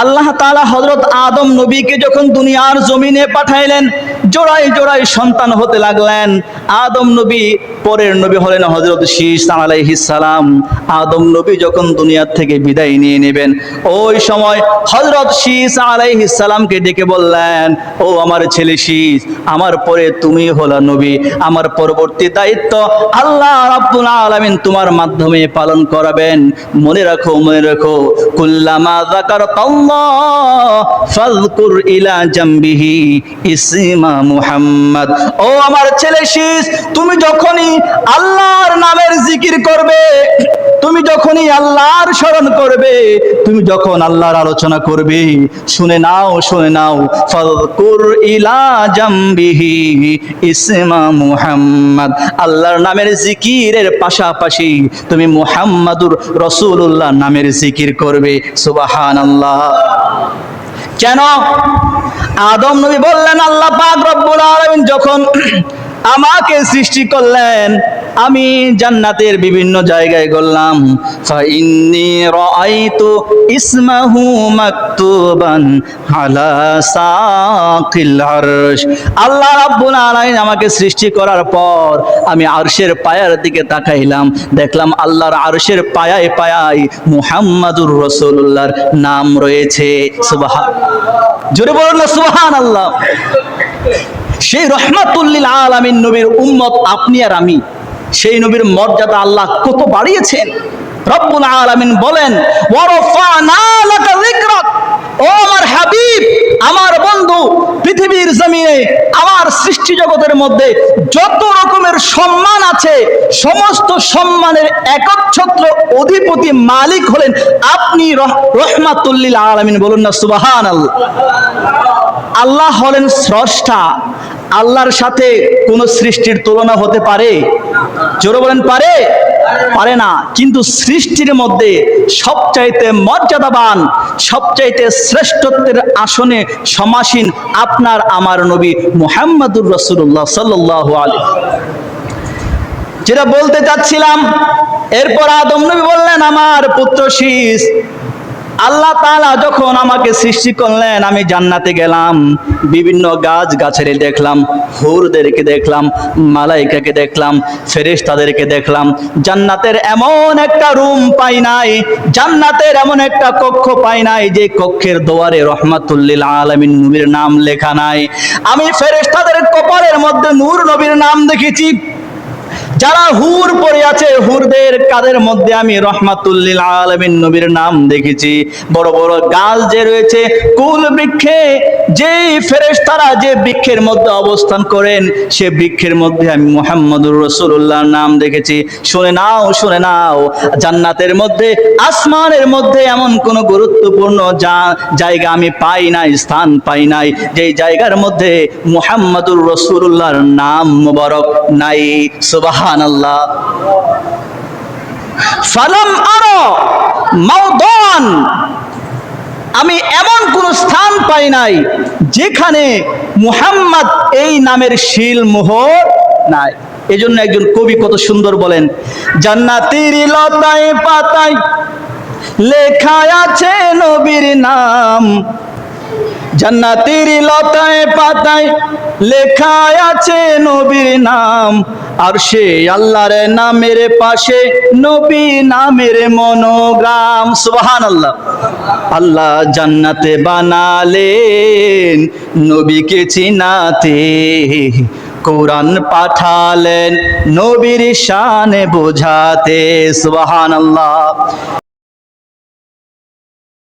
আল্লাহ তাআলা হযরত আদম নবীকে যখন দুনিয়ার জমিনে পাঠাইলেন, জোড়ায় জোড়ায় সন্তান হতে লাগলেন। আদম নবী পরের নবী হলেন হযরত শীস আলাইহিস সালাম। আদম নবী যখন দুনিয়া থেকে বিদায় নিয়ে নেবেন, ওই সময় হযরত শীস আলাইহিস সালামকে ডেকে বললেন, ও আমার ছেলে শীস, আমার পরে তুমি হলা নবী, আমার পরবর্তী দায়িত্ব আল্লাহ রাব্বুল আলামিন তোমার মাধ্যমে পালন করাবেন। মনে রাখো, মনে রাখো, কুল্লামা যাকারতাল্লাহ ফাযকুর ইলা জামবিহি ইসমা মুহাম্মদ। ও আমার ছেলে শীস, তুমি যখনই আল্লাহর নামের জিকির করবে, তুমি যখনই আল্লাহর স্মরণ করবে, তুমি যখন আল্লাহর আলোচনা করবে, শুনে নাও, শুনে নাও, ফাযকুর ইলা জামবিহি ইসমা মুহাম্মদ। আল্লাহর নামের জিকিরের পাশাপাশি তুমি মুহাম্মাদুর রাসূলুল্লাহ নামের জিকির করবে। সুবহানাল্লাহ। কেন? আদম নবী বললেন, আল্লাহ পাক রব্বুল আলামিন যখন আমাকে সৃষ্টি করলেন, আমি জান্নাতের বিভিন্ন জায়গায় গেলাম, ফাইন্নী রাআইতু ইসমাহু মাকতুবান আলা সাকিল আরশ। আল্লাহ রাব্বুল আলামিন আমাকে সৃষ্টি করার পর আমি আরশের পায়ার দিকে তাকাইলাম, দেখলাম আল্লাহর আরশের পায়ায় পায়ায় মুহাম্মাদুর রাসূলুল্লাহর নাম রয়েছে। জোরে বলুন না সুবহানাল্লাহ। সেই রহমাতুল লিল আলামিন নবীর উম্মত আপনি আর আমি, সেই নবীর মর্যাদা আল্লাহ কত বাড়িয়েছেন। রব্বুল আলামিন বলেন, ওয়া রাফা'না লাকা যিকরাক। ও আমার হাবিব, আমার বন্ধু, পৃথিবীর জমিনে আমার সৃষ্টি জগতের মধ্যে যত রকমের সম্মান আছে, সমস্ত সম্মানের একচ্ছত্র অধিপতি মালিক হলেন আপনি, রহমাতুল লিল আলামিন। বলুন না সুবহানাল্লাহ। আল্লাহ হলেন স্রষ্টা। আল্লাহর সাথে কোন সৃষ্টির তুলনা হতে পারে? জোরে বলেন, পারে? পারে না। কিন্তু সৃষ্টির মধ্যে সবচাইতে মর্যাদাবান, সবচাইতে শ্রেষ্ঠত্বের আসনে সমাসীন আপনার আমার নবী মুহাম্মাদুর রাসূলুল্লাহ সাল্লাল্লাহু আলাইহি। যেটা বলতে চাচ্ছিলাম, এরপর আদম নবী বললেন, আমার পুত্র শীস, আল্লাহ তাআলা যখন আমাকে সৃষ্টি করলেন, আমি জান্নাতে গেলাম, বিভিন্ন গাছ গাছেরে দেখলাম, হুরদেরকে দেখলাম, মালাইকাকে দেখলাম, ফেরেশতাদেরকে দেখলাম। জান্নাতের এমন একটা রুম পাই নাই, জান্নাতের এমন একটা কক্ষ পাই নাই যে কক্ষের দুয়ারে রহমাতুল লিল আলামিন নবীর নাম লেখা নাই। আমি ফেরেশতাদের কপালের মধ্যে নূর নবীর নাম দেখেছি। যারা হুর পড়ে আছে, হুরদের কাদের মধ্যে আমি রহমাতুল লিল আলামিন নবীর নাম দেখেছি। বড় বড় গাছ যে রয়েছে, কুল বৃক্ষে যে ফেরেশতারা যে বৃক্ষের মধ্যে অবস্থান করেন, সে বৃক্ষের মধ্যে আমি মুহাম্মাদুর রাসূলুল্লাহর নাম দেখেছি। শুনে নাও, শুনে নাও, জান্নাতের মধ্যে, আসমানের মধ্যে এমন কোন গুরুত্বপূর্ণ জায়গা আমি পাই নাই, স্থান পাই নাই, যেই জায়গার মধ্যে মুহাম্মাদুর রাসূলুল্লাহর নাম মুবারক নাই। সুবহানাল্লাহ। ফালাম আরা মাওদান, আমি এমন কোন স্থান পাই নাই যেখানে মুহাম্মদ এই নামের শিল মোহর নাই। এজন্য একজন কবি কত সুন্দর বলেন, জান্নাতের লতায় পাতায় লেখা আছে নবীর নাম, জান্নাতের লতায় পাতায় লেখা আছে নবীর নাম, আর সে আল্লাহর নামের পাশে নবী নামের মনোগ্রাম। সুবহানাল্লাহ। আল্লাহ জান্নাতে বানালেন নবীকে চিনাতে, কোরআন পাঠালেন নবীর শান বোঝাতে। সুবহানাল্লাহ।